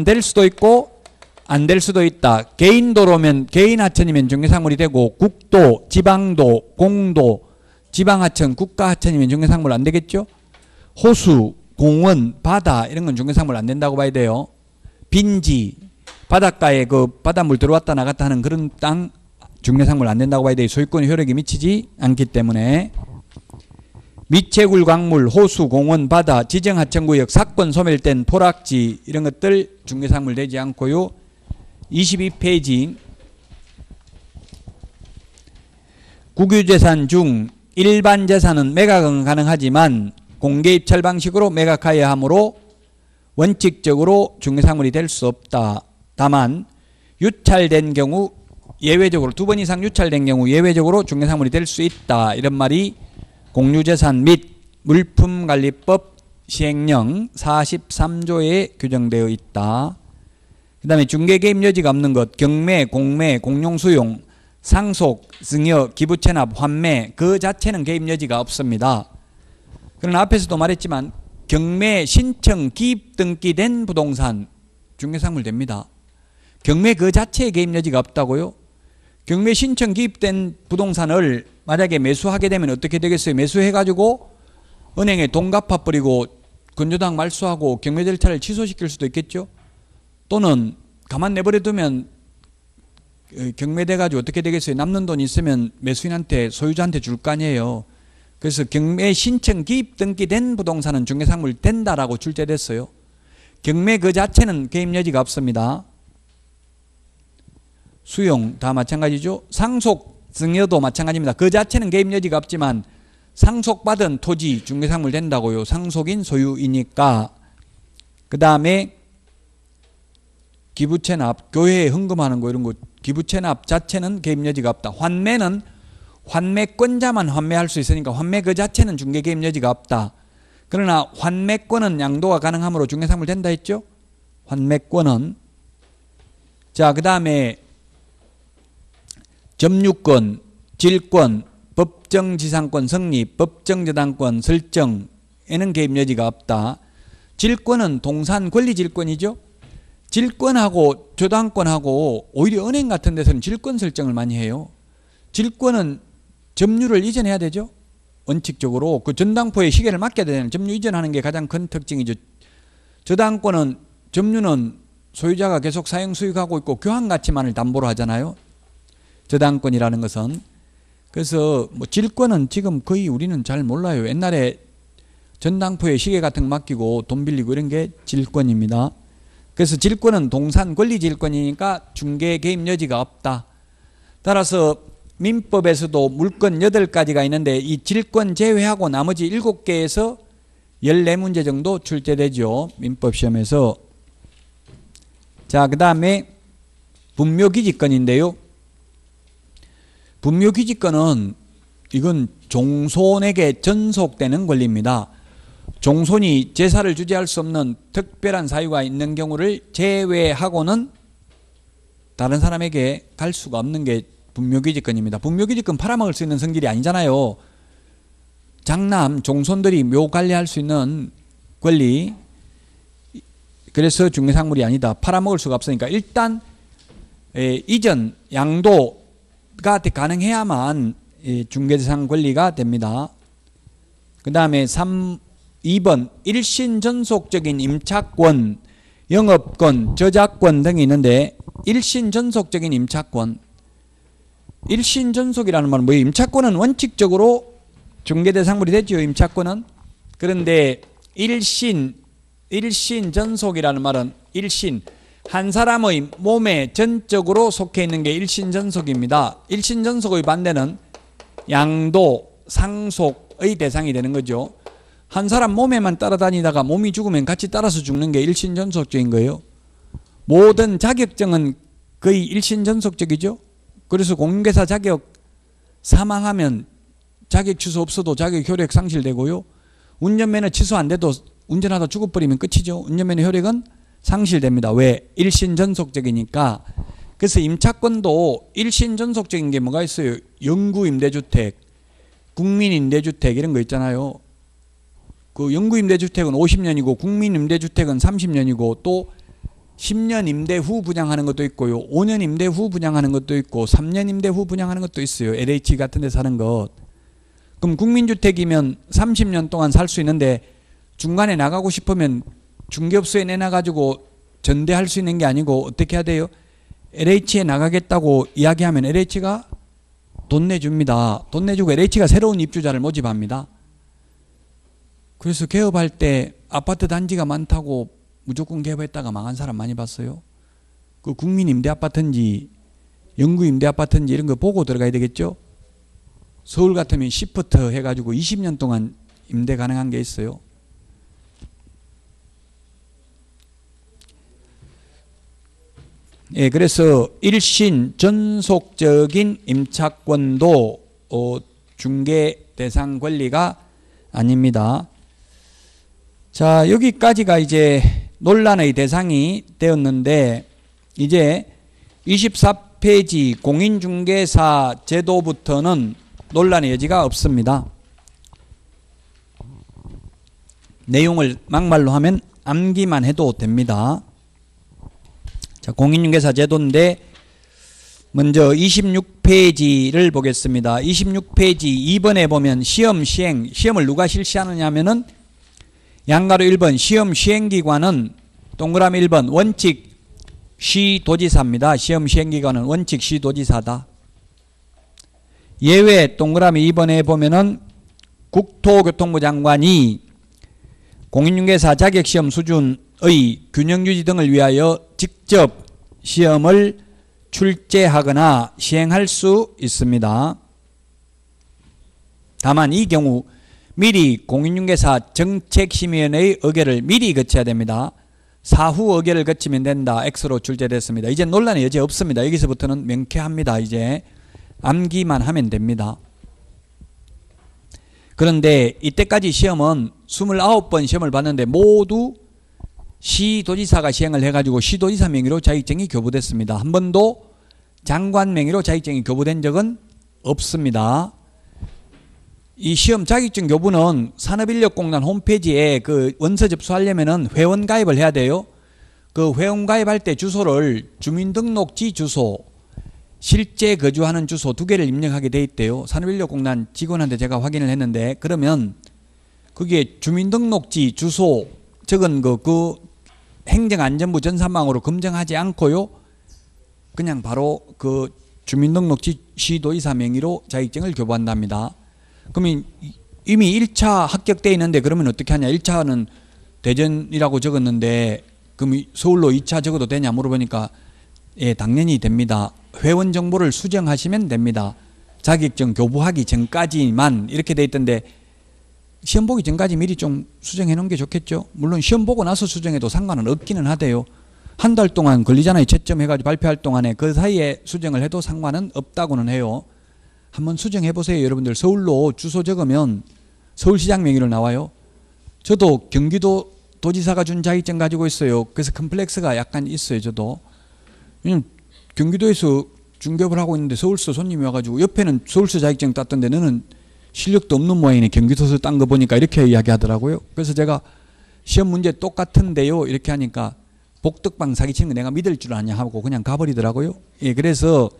될 수도 있고 안 될 수도 있다. 개인 도로면 개인 하천이면 중개사항물이 되고 국도, 지방도, 공도, 지방하천, 국가하천이면 중개사항물 안 되겠죠. 호수, 공원, 바다 이런 건 중개사항물 안 된다고 봐야 돼요. 빈지, 바닷가에 그 바닷물 들어왔다 나갔다 하는 그런 땅 중개사항물 안 된다고 봐야 돼요. 소유권 효력이 미치지 않기 때문에. 미채굴 광물, 호수, 공원, 바다, 지정하천구역, 사건 소멸된 포락지 이런 것들 중개사항물 되지 않고요. 22페이지 국유재산 중 일반재산은 매각은 가능하지만 공개입찰 방식으로 매각하여야 하므로 원칙적으로 중개사항물이 될 수 없다. 다만 유찰된 경우 예외적으로 2번 이상 유찰된 경우 예외적으로 중개사항물이 될 수 있다. 이런 말이 공유재산 및 물품관리법 시행령 43조에 규정되어 있다. 그 다음에 중개 개입 여지가 없는 것, 경매, 공매, 공용 수용, 상속, 증여, 기부 체납, 환매 그 자체는 개입 여지가 없습니다. 그러나 앞에서도 말했지만 경매 신청 기입 등기된 부동산 중개상물 됩니다. 경매 그 자체에 개입 여지가 없다고요? 경매 신청 기입된 부동산을 만약에 매수하게 되면 어떻게 되겠어요? 매수해가지고 은행에 돈 갚아버리고 건조당 말소하고 경매 절차를 취소시킬 수도 있겠죠? 또는 가만 내버려두면 경매돼가지고 어떻게 되겠어요? 남는 돈 있으면 매수인한테 소유자한테 줄 거 아니에요. 그래서 경매 신청 기입 등기된 부동산은 중개상물 된다라고 출제됐어요. 경매 그 자체는 개입 여지가 없습니다. 수용 다 마찬가지죠. 상속 증여도 마찬가지입니다. 그 자체는 개입 여지가 없지만 상속받은 토지 중개상물 된다고요. 상속인 소유이니까. 그 다음에 기부채납, 교회에 헌금하는 거 이런 거 기부채납 자체는 개입 여지가 없다. 환매는 환매권자만 환매할 수 있으니까 환매 그 자체는 중개 개입 여지가 없다. 그러나 환매권은 양도가 가능하므로 중개상물 된다 했죠. 환매권은. 자, 그 다음에 점유권, 질권, 법정지상권 성립, 법정저당권 설정에는 개입 여지가 없다. 질권은 동산 권리질권이죠. 질권하고 저당권하고 오히려 은행 같은 데서는 질권 설정을 많이 해요. 질권은 점유를 이전해야 되죠. 원칙적으로 그 전당포에 시계를 맡겨야 되잖아요. 점유 이전하는 게 가장 큰 특징이죠. 저당권은 점유는 소유자가 계속 사용 수익하고 있고 교환 가치만을 담보로 하잖아요. 저당권이라는 것은. 그래서 뭐 질권은 지금 거의 우리는 잘 몰라요. 옛날에 전당포에 시계 같은 거 맡기고 돈 빌리고 이런 게 질권입니다. 그래서 질권은 동산 권리 질권이니까 중개 개입 여지가 없다. 따라서 민법에서도 물권 8가지가 있는데 이 질권 제외하고 나머지 7개에서 14문제 정도 출제되죠. 민법 시험에서. 자, 그 다음에 분묘기지권인데요. 분묘기지권은 이건 종손에게 전속되는 권리입니다. 종손이 제사를 주재할 수 없는 특별한 사유가 있는 경우를 제외하고는 다른 사람에게 갈 수가 없는 게 분묘기지권입니다. 분묘기지권 팔아먹을 수 있는 성질이 아니잖아요. 장남, 종손들이 묘 관리할 수 있는 권리. 그래서 중개상물이 아니다. 팔아먹을 수가 없으니까 일단 이전, 양도가 가능해야만 중개대상 권리가 됩니다. 그 다음에 2번 일신전속적인 임차권, 영업권, 저작권 등이 있는데 일신전속적인 임차권. 일신전속이라는 말은 뭐예요? 임차권은 원칙적으로 중개대상물이 되죠. 임차권은. 그런데 일신전속이라는 말은 일신, 한 사람의 몸에 전적으로 속해 있는 게 일신전속입니다. 일신전속의 반대는 양도, 상속의 대상이 되는 거죠. 한 사람 몸에만 따라다니다가 몸이 죽으면 같이 따라서 죽는 게 일신전속적인 거예요. 모든 자격증은 거의 일신전속적이죠. 그래서 공인중개사 자격 사망하면 자격 취소 없어도 자격 효력 상실되고요. 운전면허 취소 안 돼도 운전하다 죽어버리면 끝이죠. 운전면허 효력은 상실됩니다. 왜? 일신전속적이니까. 그래서 임차권도 일신전속적인 게 뭐가 있어요? 영구임대주택, 국민임대주택 이런 거 있잖아요. 그 영구임대주택은 50년이고 국민임대주택은 30년이고 또 10년 임대 후 분양하는 것도 있고요. 5년 임대 후 분양하는 것도 있고 3년 임대 후 분양하는 것도 있어요. LH 같은 데 사는 것. 그럼 국민주택이면 30년 동안 살 수 있는데 중간에 나가고 싶으면 중개업소에 내놔가지고 전대할 수 있는 게 아니고 어떻게 해야 돼요? LH에 나가겠다고 이야기하면 LH가 돈 내줍니다. 돈 내주고 LH가 새로운 입주자를 모집합니다. 그래서 개업할 때 아파트 단지가 많다고 무조건 개업했다가 망한 사람 많이 봤어요. 그 국민임대아파트인지 영구임대아파트인지 이런 거 보고 들어가야 되겠죠. 서울 같으면 시프트 해가지고 20년 동안 임대 가능한 게 있어요. 예, 그래서 일신 전속적인 임차권도 중개 대상 권리가 아닙니다. 자, 여기까지가 이제 논란의 대상이 되었는데 이제 24페이지 공인중개사 제도부터는 논란의 여지가 없습니다. 내용을 막말로 하면 암기만 해도 됩니다. 자, 공인중개사 제도인데 먼저 26페이지를 보겠습니다. 26페이지 2번에 보면 시험 시행, 시험을 누가 실시하느냐 하면은 양가로 1번 시험 시행기관은 동그라미 1번 원칙 시도지사입니다. 시험 시행기관은 원칙 시도지사다. 예외 동그라미 2번에 보면은 국토교통부 장관이 공인중개사 자격시험 수준의 균형유지 등을 위하여 직접 시험을 출제하거나 시행할 수 있습니다. 다만 이 경우 미리 공인중개사 정책심의위원회의 의결을 미리 거쳐야 됩니다. 사후 의결을 거치면 된다. X로 출제됐습니다. 이제 논란의 여지 없습니다. 여기서부터는 명쾌합니다. 이제 암기만 하면 됩니다. 그런데 이때까지 시험은 29번 시험을 봤는데 모두 시도지사가 시행을 해가지고 시도지사 명의로 자격증이 교부됐습니다. 한 번도 장관 명의로 자격증이 교부된 적은 없습니다. 이 시험 자격증 교부는 산업인력공단 홈페이지에 그 원서 접수하려면은 회원 가입을 해야 돼요. 그 회원 가입할 때 주소를 주민등록지 주소, 실제 거주하는 주소 두 개를 입력하게 돼 있대요. 산업인력공단 직원한테 제가 확인을 했는데 그러면 그게 주민등록지 주소 적은 그 행정안전부 전산망으로 검증하지 않고요. 그냥 바로 그 주민등록지 시도지사 명의로 자격증을 교부한답니다. 그러면 이미 1차 합격돼 있는데 그러면 어떻게 하냐. 1차는 대전이라고 적었는데 그럼 서울로 2차 적어도 되냐 물어보니까 예, 당연히 됩니다. 회원 정보를 수정하시면 됩니다. 자격증 교부하기 전까지만 이렇게 돼 있던데 시험 보기 전까지 미리 좀 수정해 놓은 게 좋겠죠. 물론 시험 보고 나서 수정해도 상관은 없기는 하대요. 한 달 동안 걸리잖아요. 채점해가지고 발표할 동안에 그 사이에 수정을 해도 상관은 없다고는 해요. 한번 수정해 보세요. 여러분들 서울로 주소 적으면 서울시장 명의로 나와요. 저도 경기도 도지사가 준 자격증 가지고 있어요. 그래서 컴플렉스가 약간 있어요. 저도. 왜냐면 경기도에서 중개업을 하고 있는데 서울서 손님이 와가지고 옆에는 서울서 자격증 땄던데 너는 실력도 없는 모양이네. 경기도에서 딴 거 보니까 이렇게 이야기하더라고요. 그래서 제가 시험 문제 똑같은데요. 이렇게 하니까 복덕방 사기치는 거 내가 믿을 줄 아냐 하고 그냥 가버리더라고요. 예, 그래서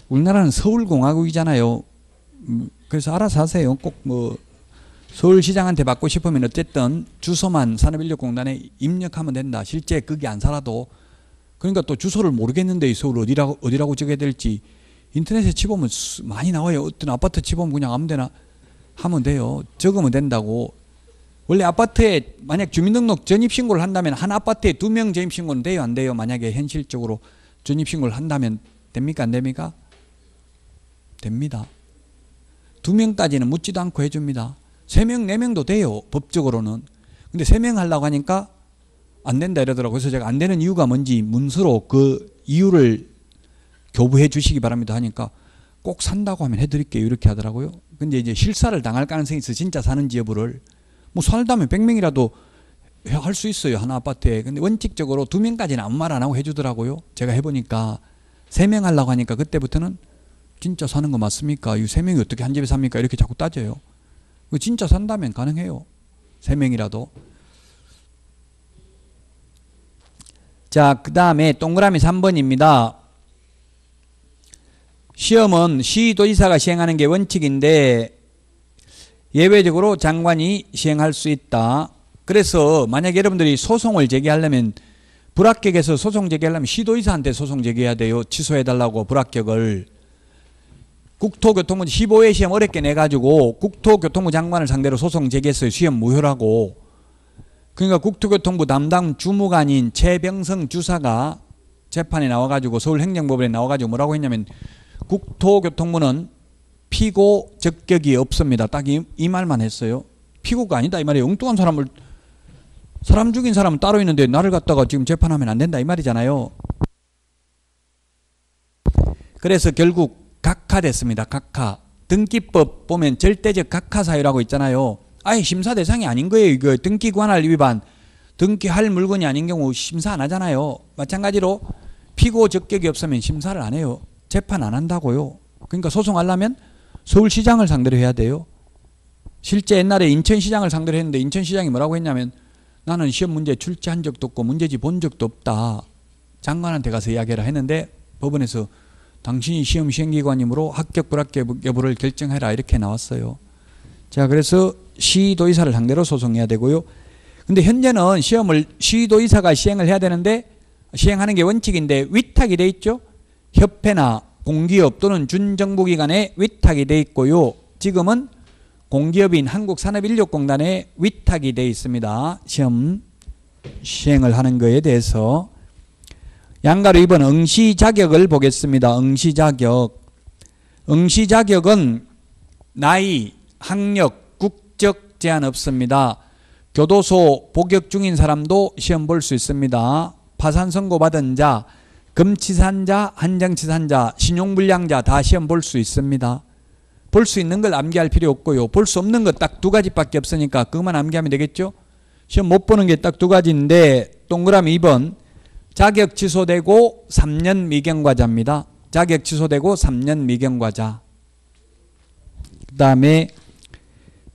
우리나라는 서울공화국이잖아요. 그래서 알아서 하세요. 꼭 뭐 서울시장한테 받고 싶으면 어쨌든 주소만 산업인력공단에 입력하면 된다. 실제 거기 안 살아도. 그러니까 또 주소를 모르겠는데 서울 어디라고 적어야 될지 인터넷에 치보면 많이 나와요. 어떤 아파트 치보면 그냥 아무데나 하면 돼요. 적으면 된다고. 원래 아파트에 만약 주민등록 전입신고를 한다면 한 아파트에 2명 전입신고는 돼요? 안 돼요? 만약에 현실적으로 전입신고를 한다면 됩니까? 안 됩니까? 됩니다. 2명까지는 묻지도 않고 해줍니다. 3명, 4명도 돼요. 법적으로는. 근데 3명 하려고 하니까 안 된다 이러더라고요. 그래서 제가 안 되는 이유가 뭔지 문서로 그 이유를 교부해 주시기 바랍니다 하니까 꼭 산다고 하면 해드릴게요. 이렇게 하더라고요. 근데 이제 실사를 당할 가능성이 있어. 진짜 사는지 여부를. 뭐 살다면 100명이라도 할 수 있어요. 한 아파트에. 근데 원칙적으로 2명까지는 아무 말 안 하고 해주더라고요. 제가 해보니까 3명 하려고 하니까 그때부터는 진짜 사는 거 맞습니까? 이 3명이 어떻게 한 집에 삽니까? 이렇게 자꾸 따져요. 진짜 산다면 가능해요. 3명이라도. 자, 그 다음에 동그라미 3번입니다. 시험은 시도지사가 시행하는 게 원칙인데 예외적으로 장관이 시행할 수 있다. 그래서 만약 여러분들이 소송을 제기하려면 불합격해서 소송 제기하려면 시도지사한테 소송 제기해야 돼요. 취소해달라고 불합격을. 국토교통부 15회 시험 어렵게 내가지고 국토교통부 장관을 상대로 소송 제기했어요. 시험 무효라고. 그러니까 국토교통부 담당 주무관인 최병성 주사가 재판에 나와가지고 서울행정법원에 나와가지고 뭐라고 했냐면 국토교통부는 피고 적격이 없습니다. 딱 이 말만 했어요. 피고가 아니다 이 말이에요. 엉뚱한 사람 죽인 사람은 따로 있는데 나를 갖다가 지금 재판하면 안 된다 이 말이잖아요. 그래서 결국 각하됐습니다. 각하. 등기법 보면 절대적 각하사유라고 있잖아요. 아예 심사 대상이 아닌 거예요. 이거 등기관할 위반. 등기할 물건이 아닌 경우 심사 안 하잖아요. 마찬가지로 피고 적격이 없으면 심사를 안 해요. 재판 안 한다고요. 그러니까 소송하려면 서울시장을 상대로 해야 돼요. 실제 옛날에 인천시장을 상대로 했는데 인천시장이 뭐라고 했냐면 나는 시험 문제 출제한 적도 없고 문제지 본 적도 없다. 장관한테 가서 이야기해라 했는데 법원에서 당신이 시험 시행기관이므로 합격 불합격 여부를 결정해라 이렇게 나왔어요. 자, 그래서 시도의사를 상대로 소송해야 되고요. 근데 현재는 시험을 시도의사가 시행을 해야 되는데 시행하는 게 원칙인데 위탁이 돼 있죠. 협회나 공기업 또는 준정부기관에 위탁이 돼 있고요. 지금은 공기업인 한국산업인력공단에 위탁이 돼 있습니다. 시험 시행을 하는 거에 대해서. 양가로 2번 응시자격을 보겠습니다. 응시자격. 응시자격은 나이, 학력, 국적 제한 없습니다. 교도소 복역 중인 사람도 시험 볼 수 있습니다. 파산 선고 받은 자, 금치산자, 한정치산자, 신용불량자 다 시험 볼 수 있습니다. 볼 수 있는 걸 암기할 필요 없고요. 볼 수 없는 것 딱 2가지밖에 없으니까 그것만 암기하면 되겠죠. 시험 못 보는 게 딱 2가지인데 동그라미 2번 자격 취소되고 3년 미경과자입니다. 자격 취소되고 3년 미경과자. 그 다음에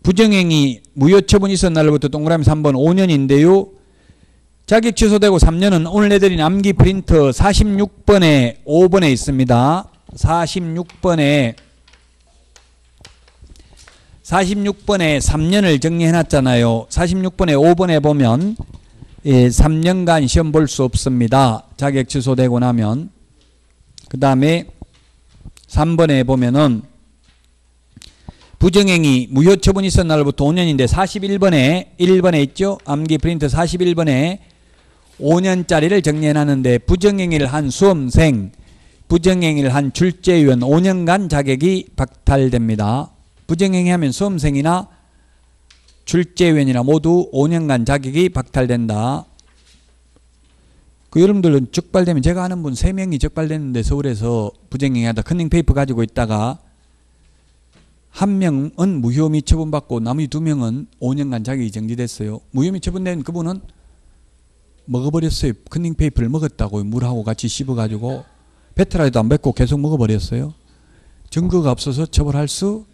부정행위 무효처분 있었던 날로부터 동그라미 3번 5년인데요. 자격 취소되고 3년은 오늘 내드린 암기 프린트 46번에 5번에 있습니다. 46번에 3년을 정리해놨잖아요. 46번에 5번에 보면 3년간 시험 볼 수 없습니다. 자격 취소되고 나면. 그 다음에 3번에 보면은 부정행위 무효처분 있었던 날부터 5년인데 41번에 1번에 있죠. 암기 프린트 41번에 5년짜리를 정리해놨는데 부정행위를 한 수험생, 부정행위를 한 출제위원 5년간 자격이 박탈됩니다. 부정행위하면 수험생이나 출제위원이나 모두 5년간 자격이 박탈된다. 그 여러분들은 적발되면 제가 아는 분 3명이 적발됐는데 서울에서 부정행위하다 커닝페이퍼 가지고 있다가 1명은 무혐의 처분받고 나머지 2명은 5년간 자격이 정지됐어요. 무혐의 처분된 그분은 먹어버렸어요. 커닝페이퍼를 먹었다고요. 물하고 같이 씹어가지고 베트라이도 안 뱉고 계속 먹어버렸어요. 증거가 없어서 처벌할 수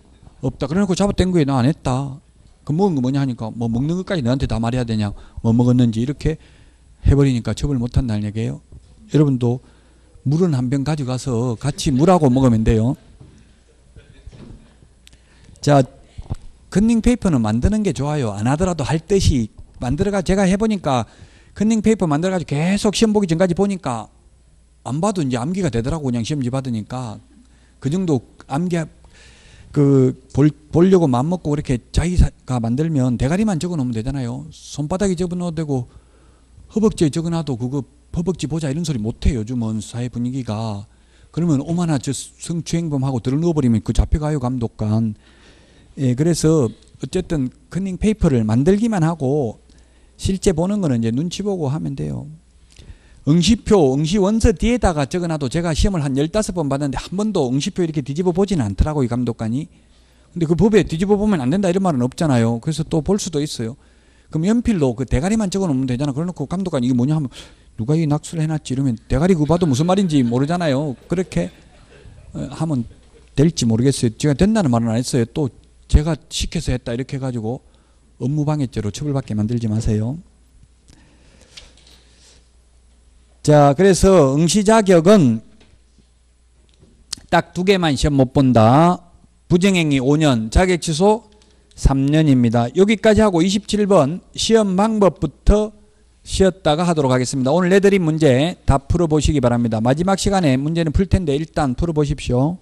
없다. 그래놓고 잡아댄 거에 나 안 했다. 그 먹은 거 뭐냐 하니까 뭐 먹는 것까지 너한테 다 말해야 되냐. 뭐 먹었는지 이렇게 해버리니까 처벌 못한다는 얘기예요. 여러분도 물은 한 병 가져가서 같이 물하고 먹으면 돼요. 자, 커닝페이퍼는 만드는 게 좋아요. 안 하더라도 할 듯이 만들어가. 제가 해보니까 커닝페이퍼 만들어가지고 계속 시험 보기 전까지 보니까 안 봐도 이제 암기가 되더라고. 그냥 시험지 받으니까. 그 정도 암기 보려고 마음먹고 그렇게 자기가 만들면 대가리만 적어놓으면 되잖아요. 손바닥에 적어놓어도 되고 허벅지에 적어놔도 그거 허벅지 보자 이런 소리 못해요. 요즘은 사회 분위기가. 그러면 오마나 저 성추행범하고 들어넣어버리면 그 잡혀가요. 감독관. 예, 그래서 어쨌든 커닝페이퍼를 만들기만 하고 실제 보는 거는 이제 눈치 보고 하면 돼요. 응시표, 응시원서 뒤에다가 적어놔도 제가 시험을 한 15번 받았는데 한 번도 응시표 이렇게 뒤집어 보지는 않더라고요. 감독관이. 근데 그 법에 뒤집어 보면 안 된다 이런 말은 없잖아요. 그래서 또 볼 수도 있어요. 그럼 연필로 그 대가리만 적어놓으면 되잖아. 그래놓고 감독관이 이게 뭐냐 하면 누가 이 낙수를 해놨지 이러면 대가리 그거 봐도 무슨 말인지 모르잖아요. 그렇게 하면 될지 모르겠어요. 제가 된다는 말은 안 했어요. 또 제가 시켜서 했다 이렇게 해가지고 업무방해죄로 처벌받게 만들지 마세요. 자, 그래서 응시자격은 딱 2개만 시험 못 본다. 부정행위 5년, 자격취소 3년입니다. 여기까지 하고 27번 시험 방법부터 쉬었다가 하도록 하겠습니다. 오늘 내드린 문제 다 풀어보시기 바랍니다. 마지막 시간에 문제는 풀 텐데 일단 풀어보십시오.